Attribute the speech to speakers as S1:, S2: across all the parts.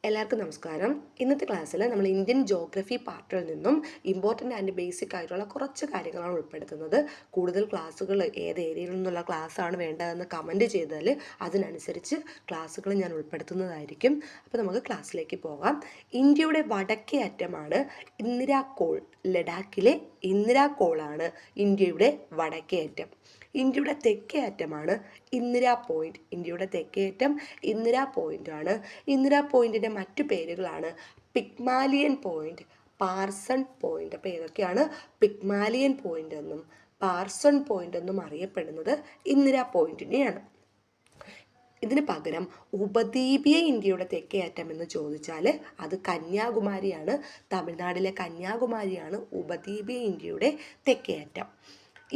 S1: എല്ലാവർക്കും നമസ്കാരം. ഇന്നത്തെ ക്ലാസ്സിൽ നമ്മൾ ഇന്ത്യൻ ജോഗ്രഫി പാർട്ടിൽ നിന്നും ഇമ്പോർട്ടൻ്റ് ആൻഡ് ബേസിക് ആയിട്ടുള്ള കുറച്ച് കാര്യങ്ങളാണ് ഉൾപ്പെടുത്തുന്നത്. കൂടുതൽ ക്ലാസ്സുകൾ ഏത് ഏരിയയിൽ നിന്നുള്ള ക്ലാസ്സാണ് വേണ്ടതെന്ന് കമൻറ്റ് ചെയ്താൽ അതിനനുസരിച്ച് ക്ലാസ്സുകൾ ഞാൻ ഉൾപ്പെടുത്തുന്നതായിരിക്കും. അപ്പോൾ നമുക്ക് ക്ലാസ്സിലേക്ക് പോകാം. ഇന്ത്യയുടെ വടക്കേ അറ്റമാണ് ഇന്ദിരാകോൾ. ലഡാക്കിലെ ഇന്ദിരാകോളാണ് ഇന്ത്യയുടെ വടക്കേ അറ്റം. ഇന്ത്യയുടെ തെക്കേ അറ്റമാണ് ഇന്ദിരാ പോയിന്റ്. ഇന്ത്യയുടെ തെക്കേ അറ്റം ഇന്ദിരാ പോയിൻ്റാണ്. ഇന്ദിരാ പോയിന്റിൻ്റെ മറ്റു പേരുകളാണ് പിഗ്മാലിയൻ പോയിന്റ്, പാർസൺ പോയിന്റ്. അപ്പോൾ ഏതൊക്കെയാണ് പിഗ്മാലിയൻ പോയിന്റ് എന്നും പാർസൺ പോയിന്റ് എന്നും അറിയപ്പെടുന്നത് ഇന്ദിരാ പോയിന്റിനെയാണ്. ഇതിന് പകരം ഉപദ്വീപീയ ഇന്ത്യയുടെ തെക്കേ അറ്റം എന്ന് ചോദിച്ചാൽ അത് കന്യാകുമാരിയാണ്. തമിഴ്നാട്ടിലെ കന്യാകുമാരിയാണ് ഉപദ്വീപീയ ഇന്ത്യയുടെ തെക്കേ അറ്റം.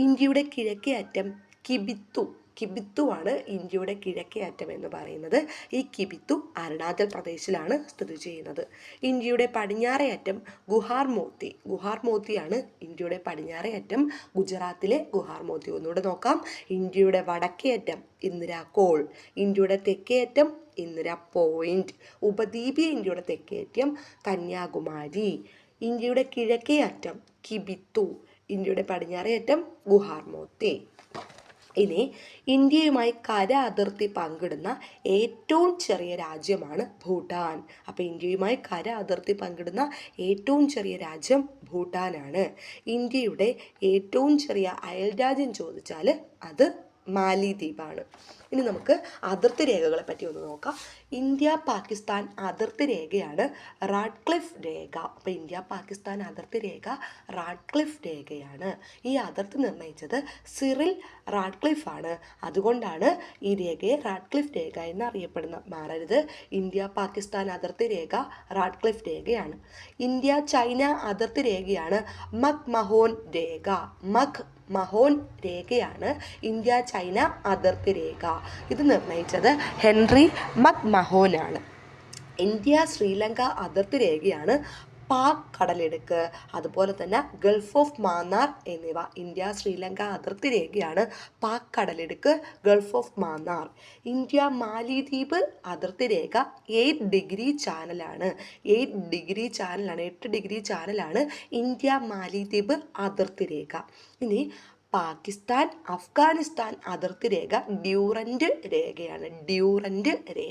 S1: ഇന്ത്യയുടെ കിഴക്കേ അറ്റം കിബിത്തുവാണ് ഇന്ത്യയുടെ കിഴക്കേ അറ്റം എന്ന് പറയുന്നത്. ഈ കിബിത്തു അരുണാചൽ പ്രദേശിലാണ് സ്ഥിതി ചെയ്യുന്നത്. ഇന്ത്യയുടെ പടിഞ്ഞാറേ അറ്റം ഗുഹാർമോത്തിയാണ് ഇന്ത്യയുടെ പടിഞ്ഞാറേ അറ്റം, ഗുജറാത്തിലെ ഗുഹാർമോത്തി. ഒന്നുകൂടെ നോക്കാം. ഇന്ത്യയുടെ വടക്കേ അറ്റം ഇന്ദിരാകോൾ, ഇന്ത്യയുടെ തെക്കേ അറ്റം ഇന്ദിരാ പോയിന്റ്, ഉപദ്വീപീയ ഇന്ത്യയുടെ തെക്കേ അറ്റം കന്യാകുമാരി, ഇന്ത്യയുടെ കിഴക്കേ അറ്റം കിബിത്തു, ഇന്ത്യയുടെ പടിഞ്ഞാറേ അറ്റം ഗുഹാർമോത്തി. ഇനി ഇന്ത്യയുമായി കര അതിർത്തി പങ്കിടുന്ന ഏറ്റവും ചെറിയ രാജ്യമാണ് ഭൂട്ടാൻ. അപ്പോൾ ഇന്ത്യയുമായി കര അതിർത്തി പങ്കിടുന്ന ഏറ്റവും ചെറിയ രാജ്യം ഭൂട്ടാനാണ്. ഇന്ത്യയുടെ ഏറ്റവും ചെറിയ അയൽരാജ്യം ചോദിച്ചാൽ അത് മാലിദ്വീപാണ്. ഇനി നമുക്ക് അതിർത്തി രേഖകളെ പറ്റി ഒന്ന് നോക്കാം. ഇന്ത്യ പാകിസ്ഥാൻ അതിർത്തി രേഖയാണ് റാഡ്ക്ലിഫ് രേഖ. അപ്പോൾ ഇന്ത്യ പാകിസ്ഥാൻ അതിർത്തി രേഖ റാഡ്ക്ലിഫ് രേഖയാണ്. ഈ അതിർത്തി നിർണയിച്ചത് സിറിൽ റാഡ്ക്ലിഫ് ആണ്. അതുകൊണ്ടാണ് ഈ രേഖയെ റാഡ്ക്ലിഫ് രേഖ എന്നറിയപ്പെടുന്നത്. മാറരുത്, ഇന്ത്യ പാകിസ്ഥാൻ അതിർത്തി രേഖ റാഡ്ക്ലിഫ് രേഖയാണ്. ഇന്ത്യ ചൈന അതിർത്തി രേഖയാണ് മക്മഹോൻ രേഖ. മഹോൻ രേഖയാണ് ഇന്ത്യ ചൈന അതിർത്തി രേഖ. ഇത് നിർണയിച്ചത് ഹെൻറി മക്മഹോനാണ്. ഇന്ത്യ ശ്രീലങ്ക അതിർത്തി രേഖയാണ് പാക് കടലിടുക്ക്, അതുപോലെ തന്നെ ഗൾഫ് ഓഫ് മാന്നാർ എന്നിവ. ഇന്ത്യ ശ്രീലങ്ക അതിർത്തി രേഖയാണ് പാക് കടലിടുക്ക്, ഗൾഫ് ഓഫ് മാന്നാർ. ഇന്ത്യ മാലിദ്വീപ് അതിർത്തി രേഖ 8 ഡിഗ്രി ചാനലാണ്. 8 ഡിഗ്രി ചാനലാണ് ഇന്ത്യ മാലിദ്വീപ് അതിർത്തി രേഖ. ഇനി പാകിസ്ഥാൻ അഫ്ഗാനിസ്ഥാൻ അതിർത്തി രേഖ ഡ്യൂറൻറ്റ് രേഖയാണ്. ഡ്യൂറൻറ്റ് രേഖ.